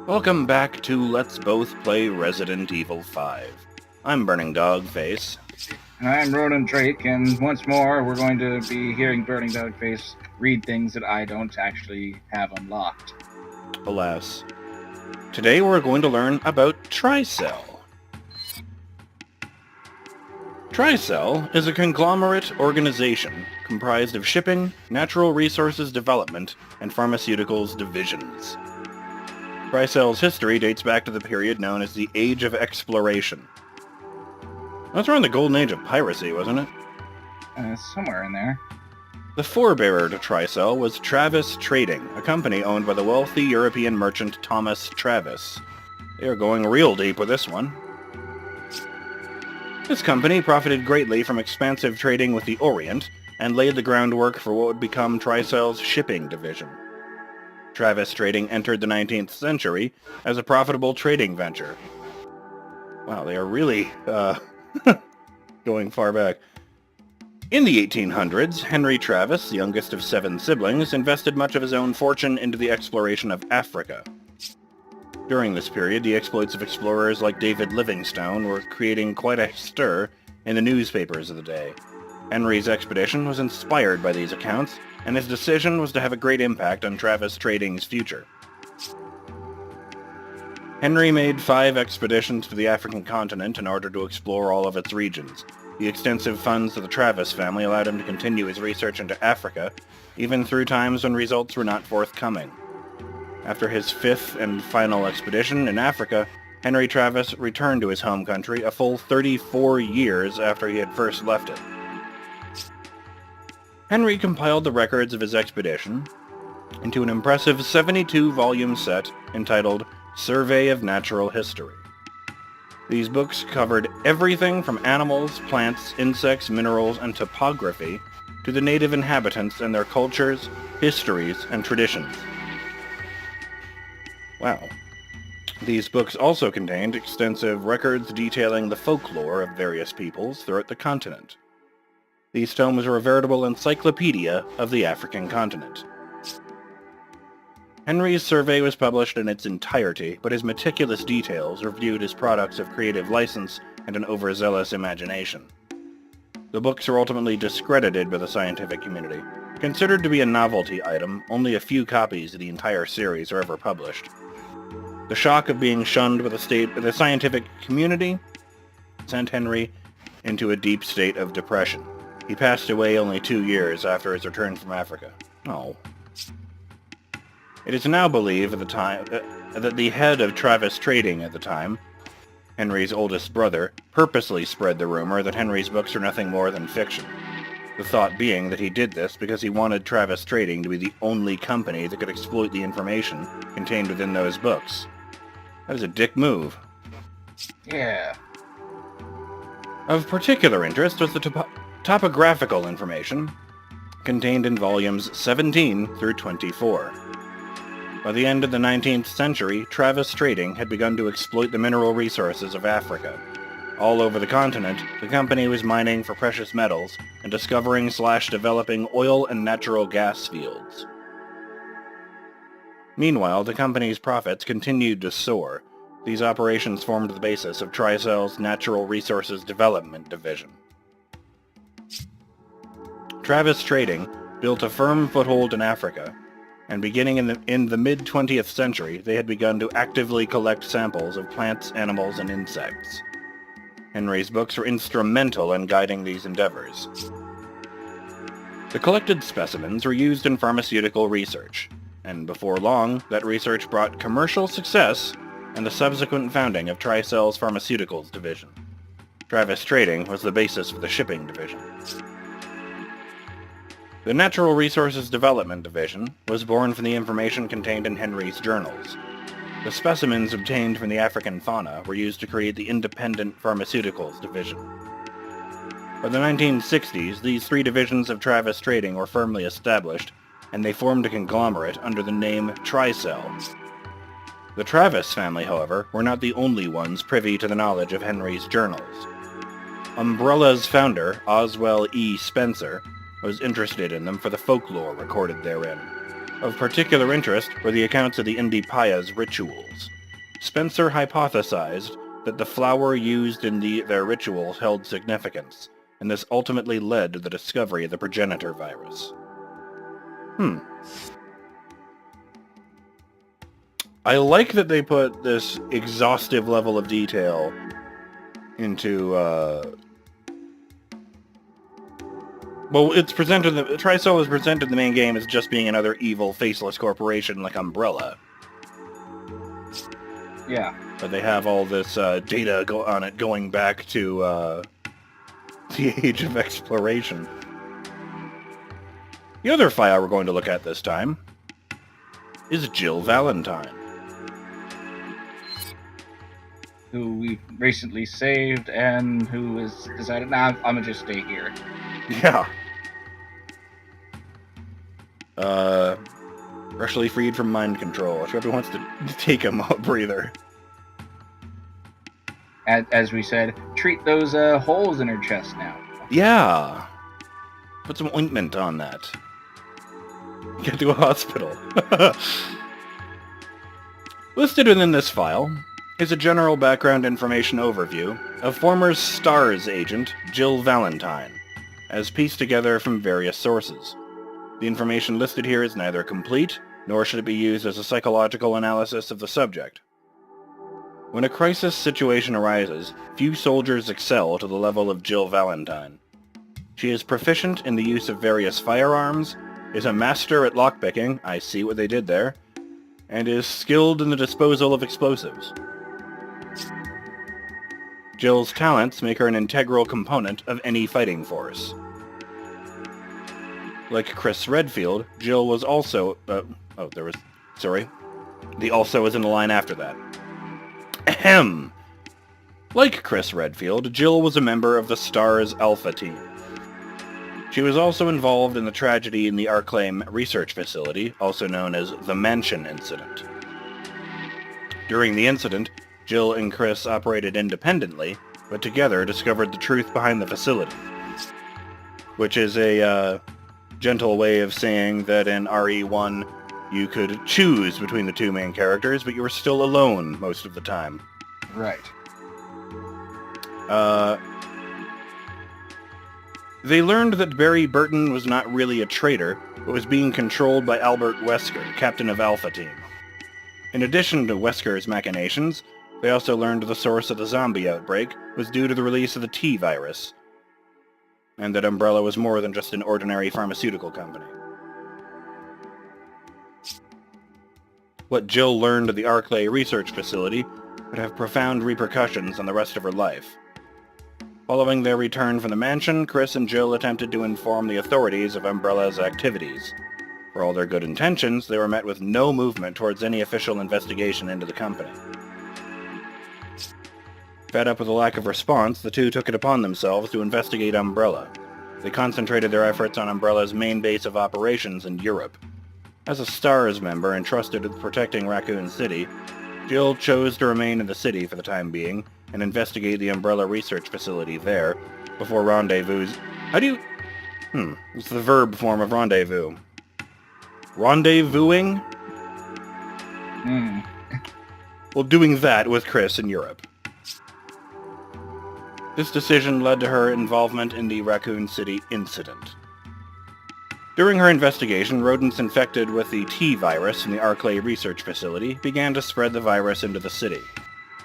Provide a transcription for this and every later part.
Welcome back to Let's Both Play Resident Evil 5. I'm BurningDogFace. And I'm Ronin Drake, and once more we're going to be hearing BurningDogFace read things that I don't actually have unlocked. Alas. Today we're going to learn about Tricell. Tricell is a conglomerate organization comprised of shipping, natural resources development, and pharmaceuticals divisions. Tricell's history dates back to the period known as the Age of Exploration. That's around the golden age of piracy, wasn't it? Somewhere in there. The forebearer to Tricell was Travis Trading, a company owned by the wealthy European merchant Thomas Travis. They are going real deep with this one. This company profited greatly from expansive trading with the Orient and laid the groundwork for what would become Tricell's shipping division. Travis Trading entered the 19th century as a profitable trading venture. Wow, they are really going far back. In the 1800s, Henry Travis, the youngest of 7 siblings, invested much of his own fortune into the exploration of Africa. During this period, the exploits of explorers like David Livingstone were creating quite a stir in the newspapers of the day. Henry's expedition was inspired by these accounts, and his decision was to have a great impact on Travis Trading's future. Henry made 5 expeditions to the African continent in order to explore all of its regions. The extensive funds of the Travis family allowed him to continue his research into Africa, even through times when results were not forthcoming. After his 5th and final expedition in Africa, Henry Travis returned to his home country a full 34 years after he had first left it. Henry compiled the records of his expedition into an impressive 72-volume set entitled Survey of Natural History. These books covered everything from animals, plants, insects, minerals, and topography to the native inhabitants and their cultures, histories, and traditions. Wow. These books also contained extensive records detailing the folklore of various peoples throughout the continent. These tomes are a veritable encyclopedia of the African continent. Henry's survey was published in its entirety, but his meticulous details are viewed as products of creative license and an overzealous imagination. The books are ultimately discredited by the scientific community. Considered to be a novelty item, only a few copies of the entire series are ever published. The shock of being shunned by the scientific community sent Henry into a deep state of depression. He passed away only 2 years after his return from Africa. Oh. It is now believed at the time that the head of Travis Trading at the time, Henry's oldest brother, purposely spread the rumor that Henry's books are nothing more than fiction. The thought being that he did this because he wanted Travis Trading to be the only company that could exploit the information contained within those books. That is a dick move. Yeah. Of particular interest was the topographical information contained in volumes 17 through 24. By the end of the 19th century, Travis Trading had begun to exploit the mineral resources of Africa. All over the continent, the company was mining for precious metals and discovering/developing oil and natural gas fields. Meanwhile, the company's profits continued to soar. These operations formed the basis of Tricell's Natural Resources Development Division. Travis Trading built a firm foothold in Africa, and beginning in the mid-20th century, they had begun to actively collect samples of plants, animals, and insects. Henry's books were instrumental in guiding these endeavors. The collected specimens were used in pharmaceutical research, and before long, that research brought commercial success and the subsequent founding of Tricell's Pharmaceuticals division. Travis Trading was the basis for the shipping division. The Natural Resources Development Division was born from the information contained in Henry's journals. The specimens obtained from the African fauna were used to create the Independent Pharmaceuticals Division. By the 1960s, these 3 divisions of Travis Trading were firmly established, and they formed a conglomerate under the name Tricell. The Travis family, however, were not the only ones privy to the knowledge of Henry's journals. Umbrella's founder, Oswell E. Spencer, was interested in them for the folklore recorded therein. Of particular interest were the accounts of the Indipaya's rituals. Spencer hypothesized that the flower used in their rituals held significance, and this ultimately led to the discovery of the progenitor virus. I like that they put this exhaustive level of detail into, well, it's presented, Tricell is presented in the main game as just being another evil, faceless corporation like Umbrella. Yeah. But they have all this data on it going back to the Age of Exploration. The other file we're going to look at this time is Jill Valentine, Who we recently saved and who has decided, nah, I'm gonna just stay here. Yeah. Freshly freed from mind control. She wants to take a breather. As we said, treat those holes in her chest now. Yeah. Put some ointment on that. Get to a hospital. Listed within this file is a general background information overview of former STARS agent Jill Valentine, as pieced together from various sources. The information listed here is neither complete, nor should it be used as a psychological analysis of the subject. When a crisis situation arises, few soldiers excel to the level of Jill Valentine. She is proficient in the use of various firearms, is a master at lockpicking, I see what they did there, and is skilled in the disposal of explosives. Jill's talents make her an integral component of any fighting force. Like Chris Redfield, Jill was also... The also is in the line after that. Ahem! Like Chris Redfield, Jill was a member of the STARS Alpha team. She was also involved in the tragedy in the Arclame research facility, also known as the Mansion Incident. During the incident, Jill and Chris operated independently, but together discovered the truth behind the facility. Which is a gentle way of saying that in RE1 you could choose between the two main characters, but you were still alone most of the time. Right. They learned that Barry Burton was not really a traitor, but was being controlled by Albert Wesker, captain of Alpha Team. In addition to Wesker's machinations, they also learned the source of the zombie outbreak was due to the release of the T-virus, and that Umbrella was more than just an ordinary pharmaceutical company. What Jill learned at the Arclay research facility would have profound repercussions on the rest of her life. Following their return from the mansion, Chris and Jill attempted to inform the authorities of Umbrella's activities. For all their good intentions, they were met with no movement towards any official investigation into the company. Fed up with the lack of response, the two took it upon themselves to investigate Umbrella. They concentrated their efforts on Umbrella's main base of operations in Europe. As a STARS member entrusted with protecting Raccoon City, Jill chose to remain in the city for the time being and investigate the Umbrella research facility there before rendezvous. It's the verb form of rendezvous. Rendezvousing? Well, doing that with Chris in Europe. This decision led to her involvement in the Raccoon City incident. During her investigation, rodents infected with the T-virus in the Arclay research facility began to spread the virus into the city.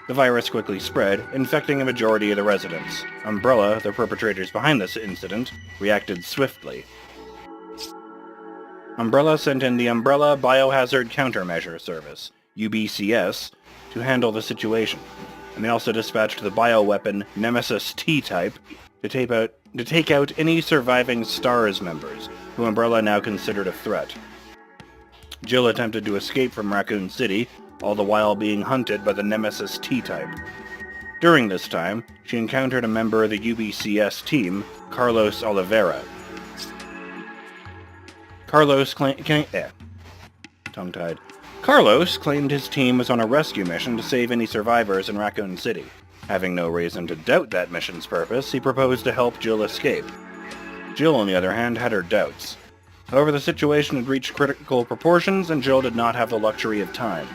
The virus quickly spread, infecting a majority of the residents. Umbrella, the perpetrators behind this incident, reacted swiftly. Umbrella sent in the Umbrella Biohazard Countermeasure Service, UBCS, to handle the situation, and they also dispatched the bioweapon Nemesis T-Type to take out any surviving STARS members, who Umbrella now considered a threat. Jill attempted to escape from Raccoon City, all the while being hunted by the Nemesis T-Type. During this time, she encountered a member of the UBCS team, Carlos Oliveira. Carlos claimed his team was on a rescue mission to save any survivors in Raccoon City. Having no reason to doubt that mission's purpose, he proposed to help Jill escape. Jill, on the other hand, had her doubts. However, the situation had reached critical proportions, and Jill did not have the luxury of time.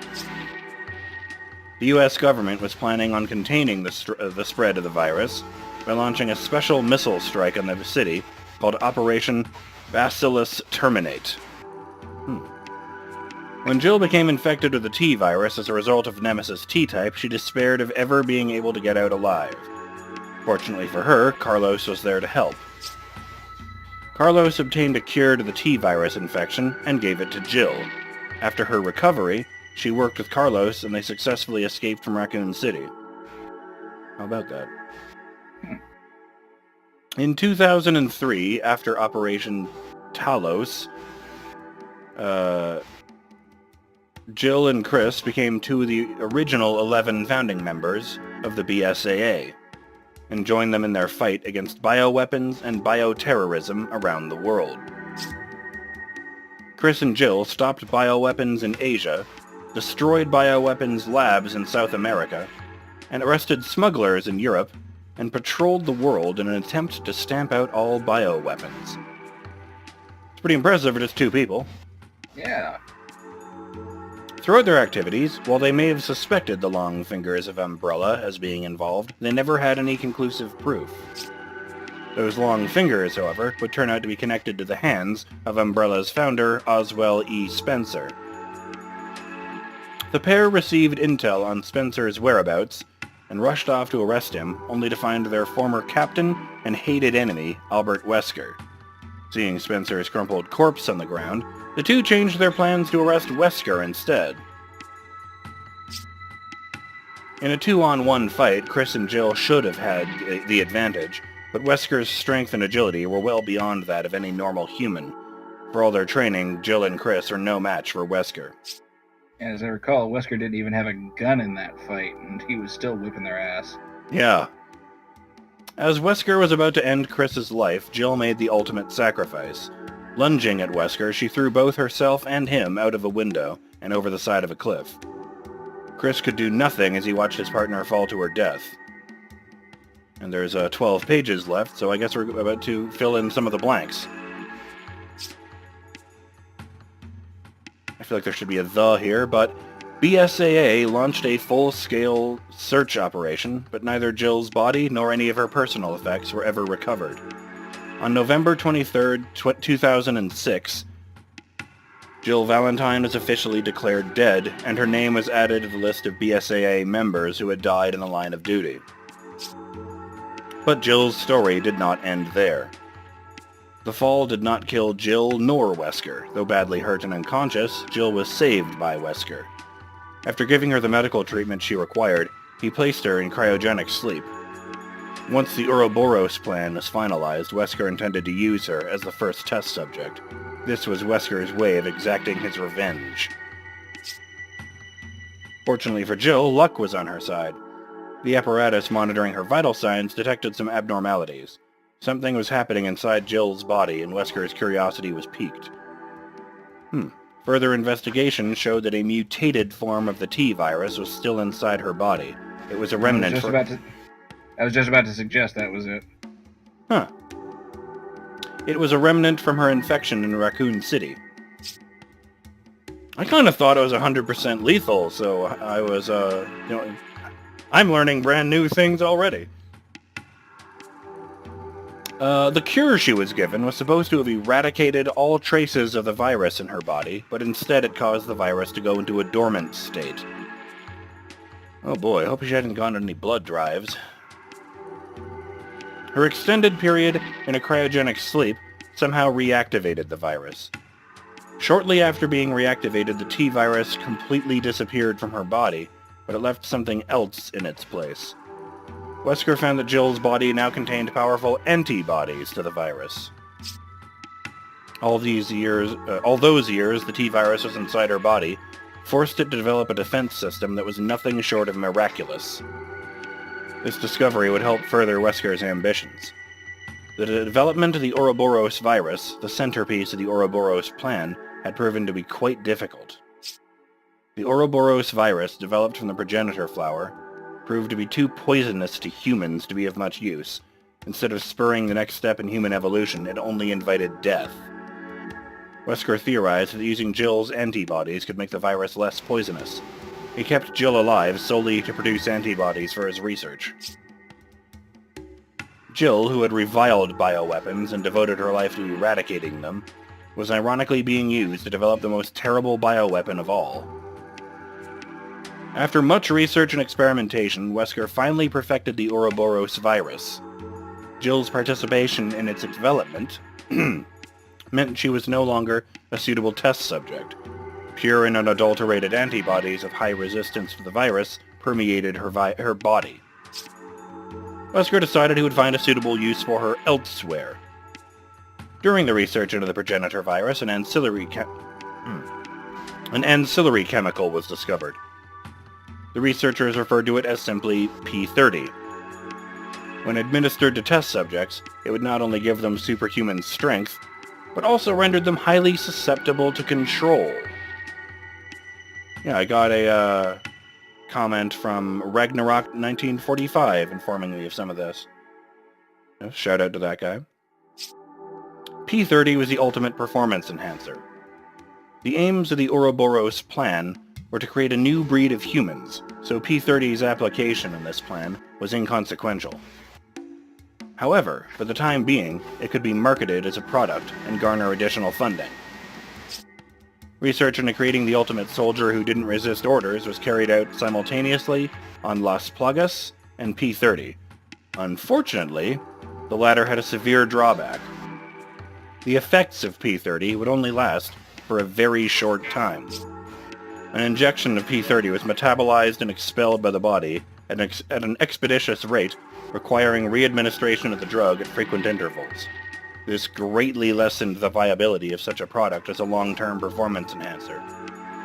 The U.S. government was planning on containing the spread of the virus by launching a special missile strike on the city called Operation Bacillus Terminate. When Jill became infected with the T virus as a result of Nemesis T-type, she despaired of ever being able to get out alive. Fortunately for her, Carlos was there to help. Carlos obtained a cure to the T-virus infection and gave it to Jill. After her recovery, she worked with Carlos and they successfully escaped from Raccoon City. How about that? In 2003, after Operation Talos, Jill and Chris became two of the original 11 founding members of the BSAA, and joined them in their fight against bioweapons and bioterrorism around the world. Chris and Jill stopped bioweapons in Asia, destroyed bioweapons labs in South America, and arrested smugglers in Europe, and patrolled the world in an attempt to stamp out all bioweapons. It's pretty impressive for just two people. Yeah. Throughout their activities, while they may have suspected the long fingers of Umbrella as being involved, they never had any conclusive proof. Those long fingers, however, would turn out to be connected to the hands of Umbrella's founder, Oswell E. Spencer. The pair received intel on Spencer's whereabouts and rushed off to arrest him, only to find their former captain and hated enemy, Albert Wesker. Seeing Spencer's crumpled corpse on the ground, the two changed their plans to arrest Wesker instead. In a 2-on-1 fight, Chris and Jill should have had the advantage, but Wesker's strength and agility were well beyond that of any normal human. For all their training, Jill and Chris are no match for Wesker. As I recall, Wesker didn't even have a gun in that fight, and he was still whipping their ass. Yeah. As Wesker was about to end Chris's life, Jill made the ultimate sacrifice. Lunging at Wesker, she threw both herself and him out of a window and over the side of a cliff. Chris could do nothing as he watched his partner fall to her death. And there's 12 pages left, so I guess we're about to fill in some of the blanks. I feel like there should be a "the" here, but BSAA launched a full-scale search operation, but neither Jill's body nor any of her personal effects were ever recovered. On November 23rd, 2006, Jill Valentine was officially declared dead, and her name was added to the list of BSAA members who had died in the line of duty. But Jill's story did not end there. The fall did not kill Jill nor Wesker. Though badly hurt and unconscious, Jill was saved by Wesker. After giving her the medical treatment she required, he placed her in cryogenic sleep. Once the Ouroboros plan was finalized, Wesker intended to use her as the first test subject. This was Wesker's way of exacting his revenge. Fortunately for Jill, luck was on her side. The apparatus monitoring her vital signs detected some abnormalities. Something was happening inside Jill's body, and Wesker's curiosity was piqued. Further investigation showed that a mutated form of the T-virus was still inside her body. It was a remnant I was just about to suggest that was it. Huh. It was a remnant from her infection in Raccoon City. I kind of thought it was 100% lethal, so I was, I'm learning brand new things already. The cure she was given was supposed to have eradicated all traces of the virus in her body, but instead it caused the virus to go into a dormant state. Oh boy, I hope she hadn't gone on any blood drives. Her extended period in a cryogenic sleep somehow reactivated the virus. Shortly after being reactivated, the T-virus completely disappeared from her body, but it left something else in its place. Wesker found that Jill's body now contained powerful antibodies to the virus. All those years, the T-virus was inside her body, forced it to develop a defense system that was nothing short of miraculous. This discovery would help further Wesker's ambitions. The development of the Ouroboros virus, the centerpiece of the Ouroboros plan, had proven to be quite difficult. The Ouroboros virus, developed from the progenitor flower, proved to be too poisonous to humans to be of much use. Instead of spurring the next step in human evolution, it only invited death. Wesker theorized that using Jill's antibodies could make the virus less poisonous. He kept Jill alive solely to produce antibodies for his research. Jill, who had reviled bioweapons and devoted her life to eradicating them, was ironically being used to develop the most terrible bioweapon of all. After much research and experimentation, Wesker finally perfected the Ouroboros virus. Jill's participation in its development meant she was no longer a suitable test subject. Pure and unadulterated antibodies of high resistance to the virus permeated her body. Wesker decided he would find a suitable use for her elsewhere. During the research into the progenitor virus, an ancillary chemical was discovered. The researchers referred to it as simply P30. When administered to test subjects, it would not only give them superhuman strength, but also rendered them highly susceptible to control. Yeah, I got a comment from Ragnarok 1945 informing me of some of this. Shout out to that guy. P30 was the ultimate performance enhancer. The aims of the Ouroboros plan were to create a new breed of humans, so P30's application in this plan was inconsequential. However, for the time being, it could be marketed as a product and garner additional funding. Research into creating the ultimate soldier who didn't resist orders was carried out simultaneously on Las Plagas and P30. Unfortunately, the latter had a severe drawback. The effects of P30 would only last for a very short time. An injection of P30 was metabolized and expelled by the body at an expeditious rate, requiring re-administration of the drug at frequent intervals. This greatly lessened the viability of such a product as a long-term performance enhancer.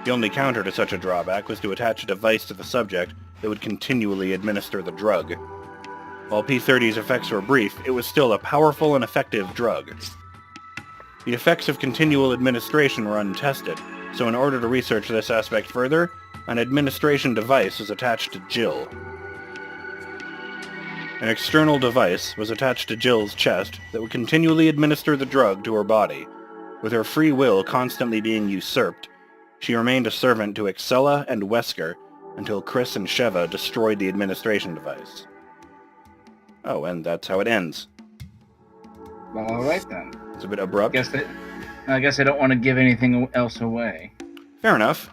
The only counter to such a drawback was to attach a device to the subject that would continually administer the drug. While P30's effects were brief, it was still a powerful and effective drug. The effects of continual administration were untested, so in order to research this aspect further, an administration device was attached to Jill. An external device was attached to Jill's chest that would continually administer the drug to her body. With her free will constantly being usurped, she remained a servant to Excella and Wesker until Chris and Sheva destroyed the administration device. Oh, and that's how it ends. Well, alright then. It's a bit abrupt. I guess I don't want to give anything else away. Fair enough.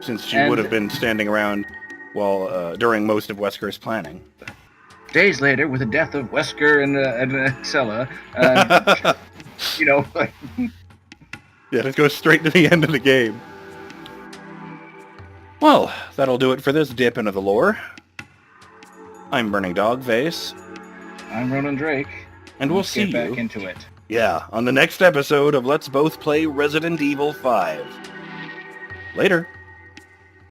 Since she would have been standing around while during most of Wesker's planning. Days later, with the death of Wesker and Excella, Yeah, let's go straight to the end of the game. Well, that'll do it for this dip into the lore. I'm BurningDogFace. I'm Ronin Drake. And we'll see you back into it. Yeah, on the next episode of Let's Both Play Resident Evil 5. Later.